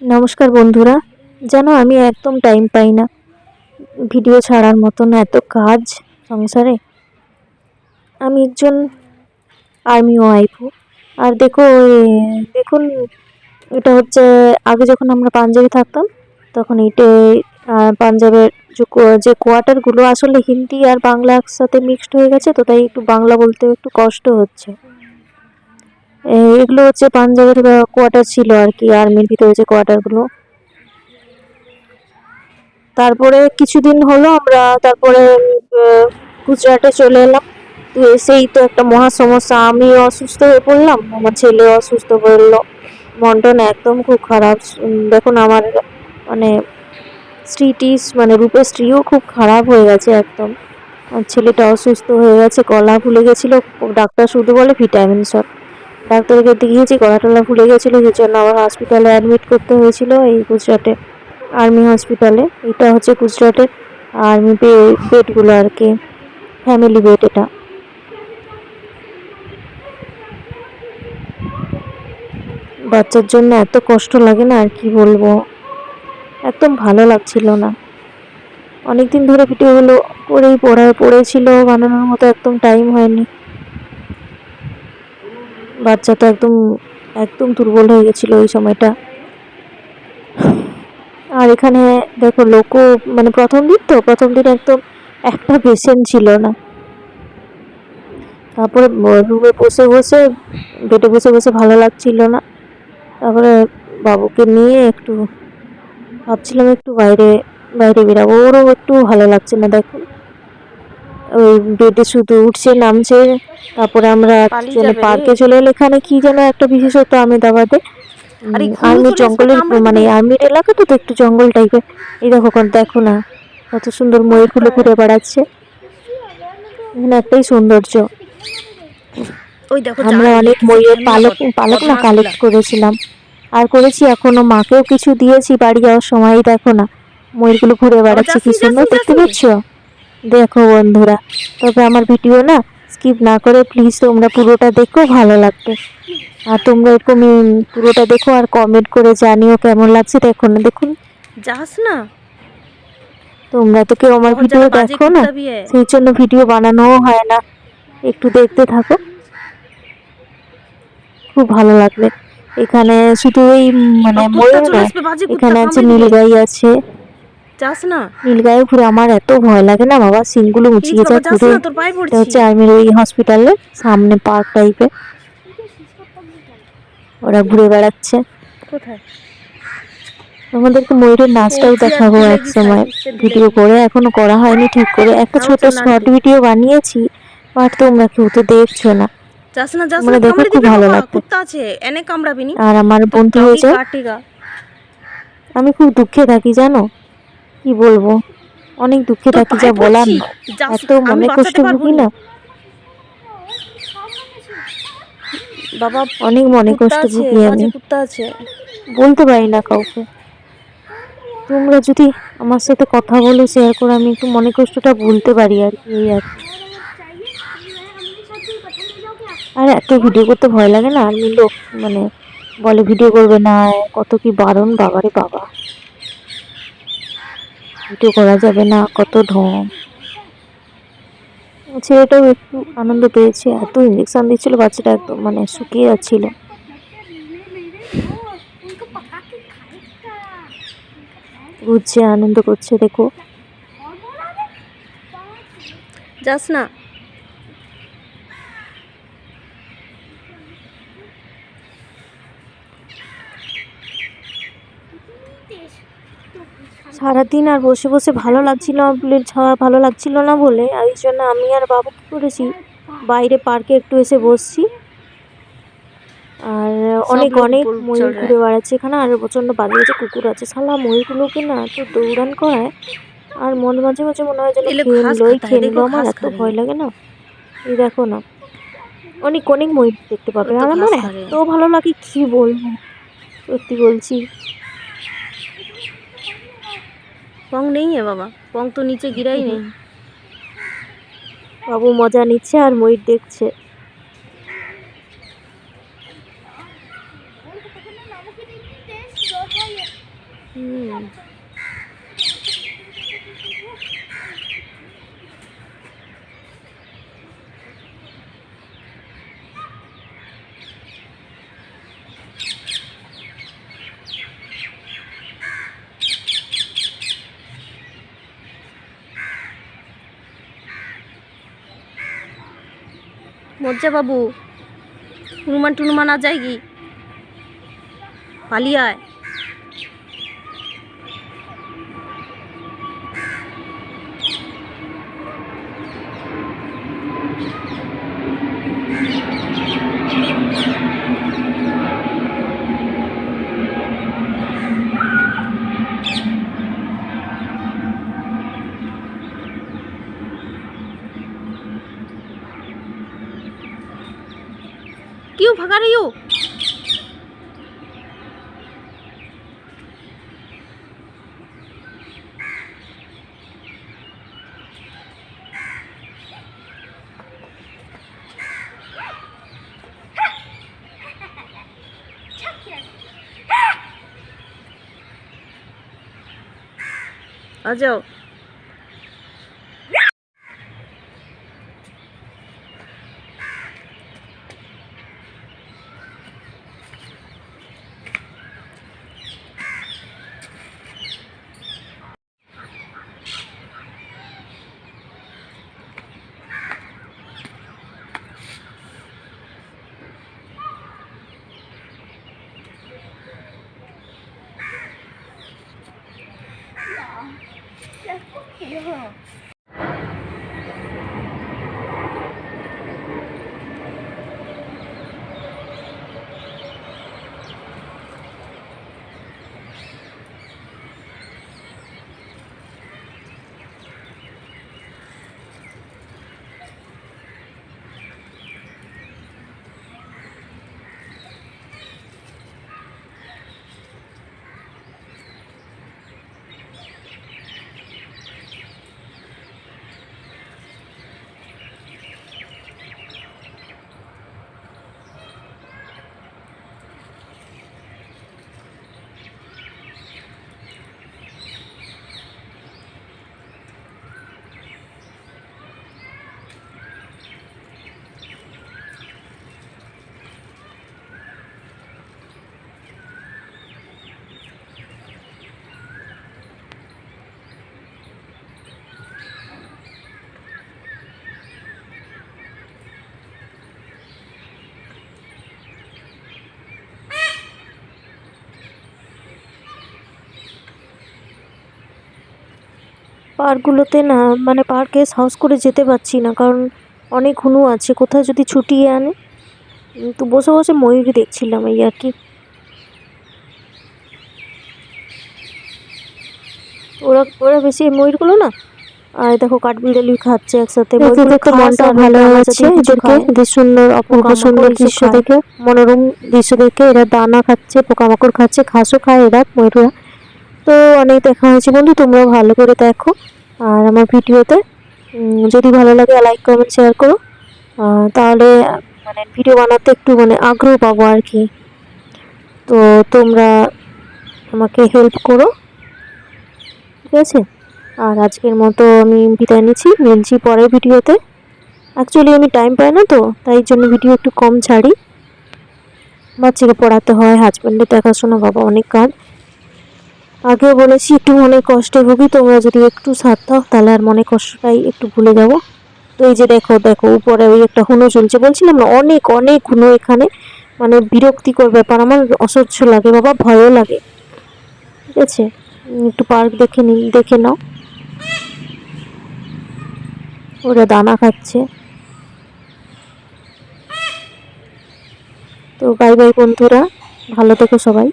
নমস্কার বন্ধুরা। জানো আমি একদম টাইম পাই না ভিডিও ছাড়ার মতন, এত কাজ সংসারে। আমি একজন আর্মি ওয়াইফও। আর দেখো দেখুন, এটা হচ্ছে আগে যখন আমরা পাঞ্জাবে থাকতাম তখন পাঞ্জাবের যে কোয়ার্টারগুলো আসলে হিন্দি আর বাংলা একসাথে মিক্সড হয়ে গেছে, তো তাই একটু বাংলা বলতে একটু কষ্ট হচ্ছে। এগুলো হচ্ছে পাঞ্জাবের কোয়ার্টার ছিল আর কি, আর্মির ভিতরে যে কোয়ার্টারগুলো। তারপরে কিছুদিন হলো আমরা তারপরে গুজরাটে চলে এলাম। তো এসেই তো একটা মহা সমস্যা, আমিও অসুস্থ হয়ে পড়লাম, আমার ছেলেও অসুস্থ পড়লো। মনটন একদম খুব খারাপ। দেখুন আমার মানে মানে রূপের স্ত্রীও খুব খারাপ হয়ে গেছে একদম। আর ছেলেটা অসুস্থ হয়ে গেছে, গলা ফুলে গেছিলো। ডাক্তার শুধু বলে ভিটামিন শট। ডাক্তারকে দেখিয়েছি, গলা টলা ফুলে গেছিলো, সেই জন্য আবার হসপিটালে অ্যাডমিট করতে হয়েছিল এই গুজরাটে আর্মি হসপিটালে। এটা হচ্ছে গুজরাটের আর্মি বেডগুলো আর কি, ফ্যামিলি বেড এটা। বাচ্চার জন্য এত কষ্ট লাগে না, আর কি বলবো, একদম ভালো লাগছিল না। অনেকদিন ধরে ভিডিওগুলো পড়েছিল, বানানোর মতো একদম টাইম হয়নি। বাচ্চা তো একদম একদম দুর্বল হয়ে গেছিল ওই সময়টা। আর এখানে দেখো লোকও মানে প্রথম দিন একদম একটা পেশেন্ট ছিল না। তারপরে রুমে বেডে বসে বসে ভালো লাগছিল না। তারপরে বাবুকে নিয়ে একটু ভাবছিলাম একটু বাইরে বাইরে বেরাবো, ওরও একটু ভালো লাগছে না। দেখুন ওই বেডে শুধু উঠছে নামছে। তারপরে আমরা পার্কে চলে এলো। এখানে কি যেন একটা বিশেষত্ব আমেদাবাদে, আর্মির জঙ্গলের মানে আর্মির এলাকা তো একটু জঙ্গল টাইপের। এই দেখো না কত সুন্দর ময়ূরগুলো ঘুরে বেড়াচ্ছে। এখানে একটাই সৌন্দর্য। আমরা অনেক ময়ূরের পালক না কালেক্ট করেছিলাম, আর করেছি এখনো, মাকেও কিছু দিয়েছি বাড়ি যাওয়ার সময়। দেখো না ময়ূরগুলো ঘুরে বেড়াচ্ছে, কি সুন্দর দেখতে পাচ্ছ। দেখো বন্ধুরা, তবে আমার ভিডিও না স্কিপ না করে প্লিজ তোমরা পুরোটা দেখো, ভালো লাগবে। আর তোমরা এরকম পুরোটা দেখো আর কমেন্ট করে জানিও কেমন লাগছে। দেখুন যাস না, তোমরা তো কেউ আমার ভিডিও দেখো না, সেই জন্য ভিডিও বানানোও হয় না। একটু দেখতে থাকো, খুব ভালো লাগবে। এখানে শুধু এই মানে ময়ূর নয়, এখানে আছে নীলগাই আছে। যাস না, নীলগাইও ঘুরে, আমার এত ভয় লাগে না বাবা, সিংগুলো মুচিয়ে যায় ঘুরে। এটা হচ্ছে আর্মির ওই হসপিটালের সামনে পার্ক টাইপের, ওরা ঘুরে বেড়াচ্ছে। কোথায় তোমাদেরকে ময়ূরের নাচটাও দেখাবো এক সময় ভিডিও করে, এখনো করা হয়নি ঠিক করে। একটা ছোট শর্ট ভিডিও বানিয়েছি, বাট তোমরা কেউ তো দেখছো না। তোমরা দেখো, খুব ভালো লাগবে। আর আমার বন্ধু হয়ে যাও। আমি খুব দুঃখে থাকি জানো, কি বলবো, অনেক দুঃখে থাকি, যা বলার না। এত মনে কষ্ট ভুগি না বাবা, অনেক মনে কষ্ট ভুগি আমি, বলতে পারি না কাউকে। তোমরা যদি আমার সাথে কথা বলো, শেয়ার করো, আমি একটু মনে কষ্টটা ভুলতে পারি আর কি, এই আর কি। আর এত ভিডিও করতে ভয় লাগে না, আর্মি লোক মানে বলে ভিডিও করবে না, কত কি বারণ, বাবারে বাবা, ভিডিও করা যাবে না, কত ঢং। ছেলেটাও একটু আনন্দ পেয়েছে, এত ইঞ্জেকশন দিচ্ছিল, বাচ্চাটা একদম মানে শুকিয়ে যাচ্ছিল। ঘুরছে, আনন্দ করছে, দেখো। যাস না, সারাদিন আর বসে বসে ভালো লাগছিল না বলে, আর এই জন্য আমি আর বাবু কি করেছি, বাইরে পার্কে একটু এসে বসছি। আর অনেক ময়ূর ঘুরে বেড়াচ্ছে এখানে, আর প্রচণ্ড বাজে বাজে কুকুর আছে। শালা ময়ূরগুলোকে না তো দৌড়ান করায়, আর মাঝে মাঝে মনে হয় যেন খেয়ে নিল। আমার এত ভয় লাগে না। এই দেখো না, অনেক ময়ূর দেখতে পাবে, আর আমার এত ভালো লাগে কি বলবো, সত্যি বলছি। পং নেই বাবা, পং তো নিচে গিরাই নেই। বাবু মজা নিচ্ছে আর ময়ূর দেখছে। হুম। মজ্জা বাবু, হনুমান টুনুমান आ जाएगी, পালিয়ে আয়। क्यों भगा रही हो? आ जाओ। পার্কগুলোতে না, মানে পার্কে সাহস করে যেতে পারছি না, কারণ অনেক হনু আছে, কোথায় যদি ছুটিয়ে আনে। তো বসে বসে ময়ূরী দেখছিলাম, এই আর কি। ওরা ওরা বেশি ময়ূরগুলো না, আর দেখো কাঠবিড়ালি খাচ্ছে একসাথে। ময়ূর দেখতে মনটা ভালো হয়ে যাচ্ছে এদেরকে, এদের সুন্দর অপূর্ব সুন্দর দৃশ্য দেখে, মনোরম দৃশ্য দেখে। এরা দানা খাচ্ছে, পোকামাকড় খাচ্ছে, ঘাসও খায় এরা, ময়ূররা। তো অনেক দেখা হয়েছে বন্ধু, তোমরাও ভালো করে দেখো আর আমার ভিডিওতে যদি ভালো লাগে লাইক কমেন্ট শেয়ার করো, তাহলে মানে ভিডিও বানাতে একটু মানে আগ্রহ পাবো আর কি। তো তোমরা আমাকে হেল্প করো, ঠিক আছে। আর আজকের মতো আমি বিদায় মিলছি পরের ভিডিওতে। অ্যাকচুয়ালি আমি টাইম পাই না, তো তাই জন্য ভিডিও একটু কম ছাড়ি। বাচ্চাকে পড়াতে হয়, হাজব্যান্ডের দেখাশোনা, বাবা অনেক কাজ। আগেও বলেছি একটু মনে কষ্টে ভুগি, তোমরা যদি একটু সাথ দাও তাহলে আর মনে কষ্টটাই একটু ভুলে যাব। তো এই যে দেখো দেখো উপরে ওই একটা হুনো চলছে, বলছিলাম না অনেক অনেক হুনো এখানে, মানে বিরক্তিকর ব্যাপার, আমার অসহ্য লাগে বাবা, ভয়ও লাগে, ঠিক আছে। একটু পার্ক দেখে নাও, ওরা দানা খাচ্ছে। তো বাই বাই বন্ধুরা, ভালো থেকো সবাই।